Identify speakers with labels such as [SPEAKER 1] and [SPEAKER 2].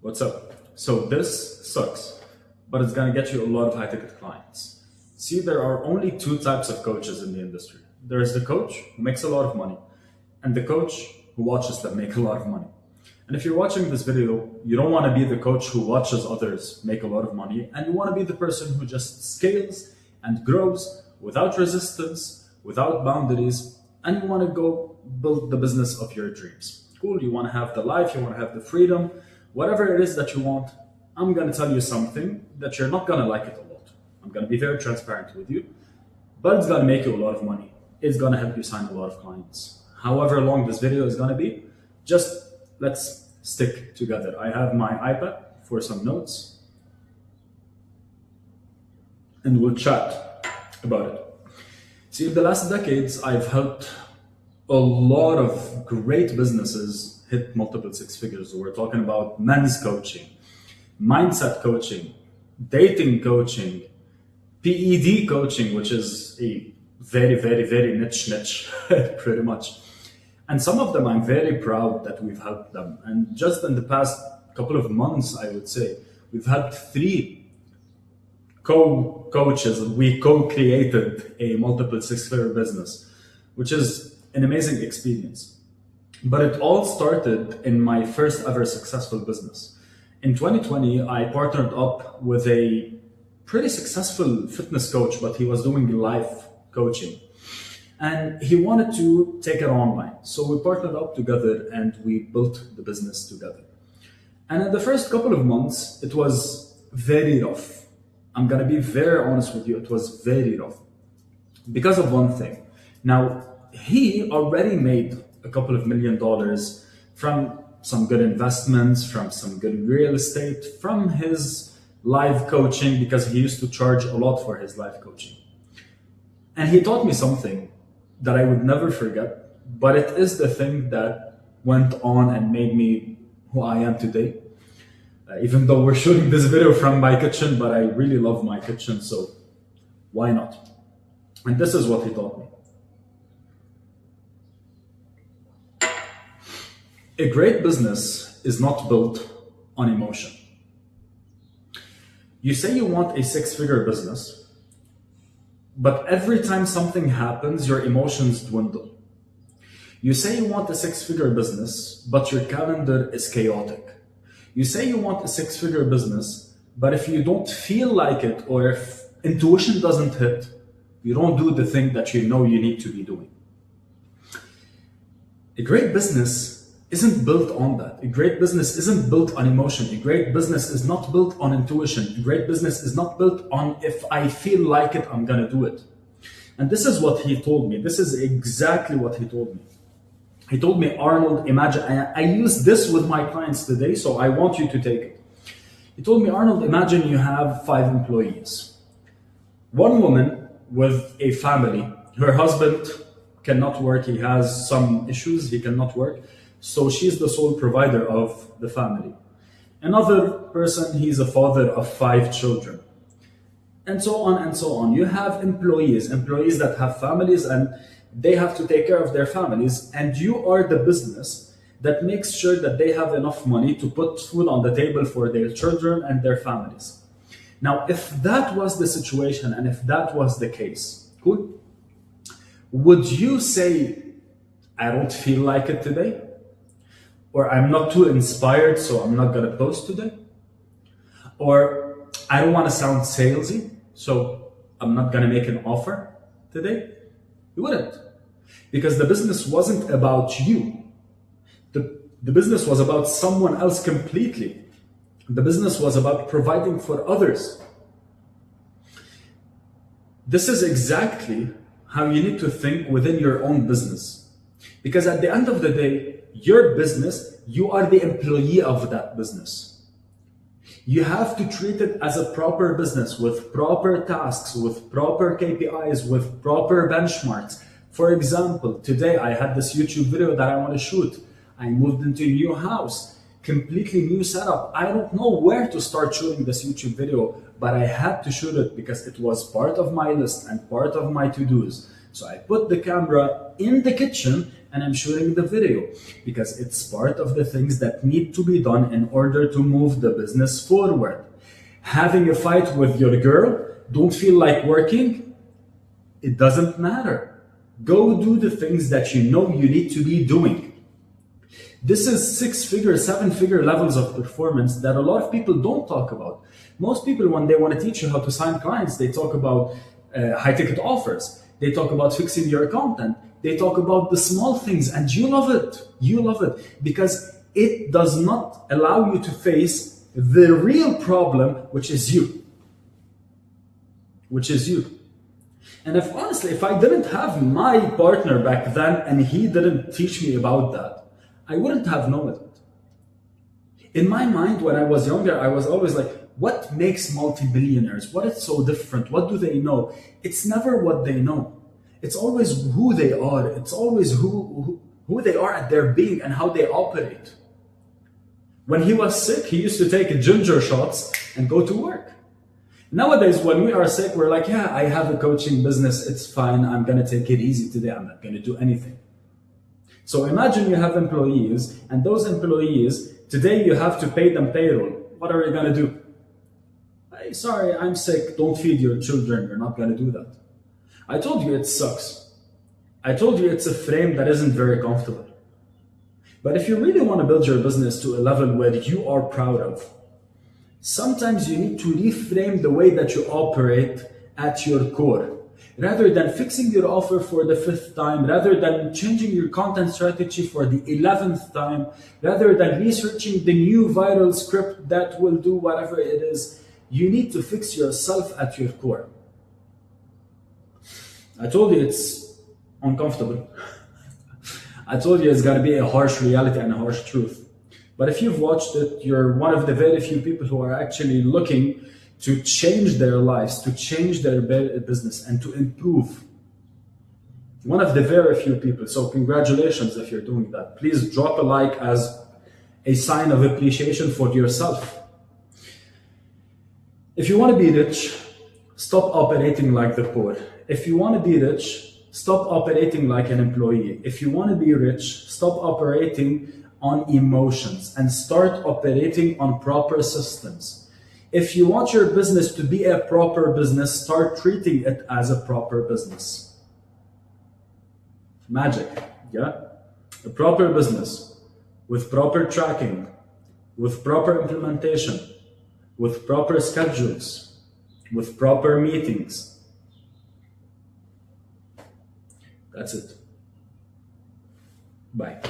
[SPEAKER 1] What's up? So this sucks, but it's gonna get you a lot of high ticket clients. See, there are only two types of coaches in the industry. There is the coach who makes a lot of money, and the coach who watches them make a lot of money. And if you're watching this video, you don't want to be the coach who watches others make a lot of money, and you want to be the person who just scales and grows without resistance, without boundaries, and you want to go build the business of your dreams. Cool, you want to have the life, you want to have the freedom, whatever it is that you want. I'm going to tell you something that you're not going to like it a lot. I'm going to be very transparent with you, but it's going to make you a lot of money. It's going to help you sign a lot of clients. However long this video is going to be, just let's stick together. I have my iPad for some notes and we'll chat about it. See, in the last decades, I've helped a lot of great businesses hit multiple six figures. We're talking about men's coaching, mindset coaching, dating coaching, PED coaching, which is a very niche, pretty much. And some of them I'm very proud that we've helped them. And just in the past couple of months, I would say, we've helped 3 coaches. We co-created a multiple six-figure business, which is an amazing experience. But it all started in my first ever successful business. In 2020, I partnered up with a pretty successful fitness coach, but he was doing life coaching. And he wanted to take it online. So we partnered up together and we built the business together. And in the first couple of months, it was very rough. I'm gonna be very honest with you, it was very rough. Because of one thing. Now, he already made a couple of $1 million from some good investments, from some good real estate, from his live coaching, because he used to charge a lot for his live coaching. And he taught me something that I would never forget, but it is the thing that went on and made me who I am today. Even though we're shooting this video from my kitchen, but I really love my kitchen, so why not? And this is what he taught me. A great business is not built on emotion. You say you want a six-figure business, but every time something happens, your emotions dwindle. You say you want a six-figure business, but your calendar is chaotic. You say you want a six-figure business, but if you don't feel like it, or if intuition doesn't hit, you don't do the thing that you know you need to be doing. A great business isn't built on that. A great business isn't built on emotion. A great business is not built on intuition. A great business is not built on if I feel like it, I'm gonna do it. And this is what he told me. This is exactly what he told me. He told me, Arnold, imagine, I use this with my clients today, so I want you to take it. He told me, Arnold, imagine you have 5 employees. One woman with a family, her husband cannot work, he has some issues, he cannot work. So she's the sole provider of the family. Another person, he's a father of 5 children. And so on and so on. You have employees that have families and they have to take care of their families. And you are the business that makes sure that they have enough money to put food on the table for their children and their families. Now, if that was the situation and if that was the case, cool, would you say, I don't feel like it today? Or I'm not too inspired, so I'm not gonna post today. Or I don't wanna sound salesy, so I'm not gonna make an offer today. You wouldn't. Because the business wasn't about you. The business was about someone else completely. The business was about providing for others. This is exactly how you need to think within your own business. Because at the end of the day, your business, you are the employee of that business. You have to treat it as a proper business with proper tasks, with proper KPIs, with proper benchmarks. For example, today I had this YouTube video that I want to shoot. I moved into a new house, completely new setup. I don't know where to start shooting this YouTube video, but I had to shoot it because it was part of my list and part of my to-dos. So I put the camera in the kitchen and I'm shooting the video because it's part of the things that need to be done in order to move the business forward. Having a fight with your girl, don't feel like working, it doesn't matter. Go do the things that you know you need to be doing. This is 6-figure, 7-figure levels of performance that a lot of people don't talk about. Most people, when they want to teach you how to sign clients, they talk about high ticket offers. They talk about fixing your content. They talk about the small things, and you love it. You love it because it does not allow you to face the real problem, which is you. And if I didn't have my partner back then and he didn't teach me about that, I wouldn't have known it. In my mind, when I was younger, I was always like, what makes multi-billionaires? What is so different? What do they know? It's never what they know. It's always who they are. It's always who they are at their being and how they operate. When he was sick, he used to take ginger shots and go to work. Nowadays, when we are sick, we're like, yeah, I have a coaching business. It's fine. I'm going to take it easy today. I'm not going to do anything. So imagine you have employees, and those employees, today you have to pay them payroll. What are you going to do? Hey, sorry, I'm sick. Don't feed your children. You're not going to do that. I told you it sucks. I told you it's a frame that isn't very comfortable. But if you really want to build your business to a level where you are proud of, sometimes you need to reframe the way that you operate at your core. Rather than fixing your offer for the 5th time, rather than changing your content strategy for the 11th time, rather than researching the new viral script that will do whatever it is, you need to fix yourself at your core. I told you it's uncomfortable. I told you it's going to be a harsh reality and a harsh truth. But if you've watched it, you're one of the very few people who are actually looking to change their lives, to change their business, and to improve. One of the very few people. So congratulations if you're doing that. Please drop a like as a sign of appreciation for yourself. If you want to be rich, stop operating like the poor. If you want to be rich, stop operating like an employee. If you want to be rich, stop operating on emotions and start operating on proper systems. If you want your business to be a proper business, start treating it as a proper business. Magic, yeah? A proper business with proper tracking, with proper implementation, with proper schedules, with proper meetings. That's it. Bye.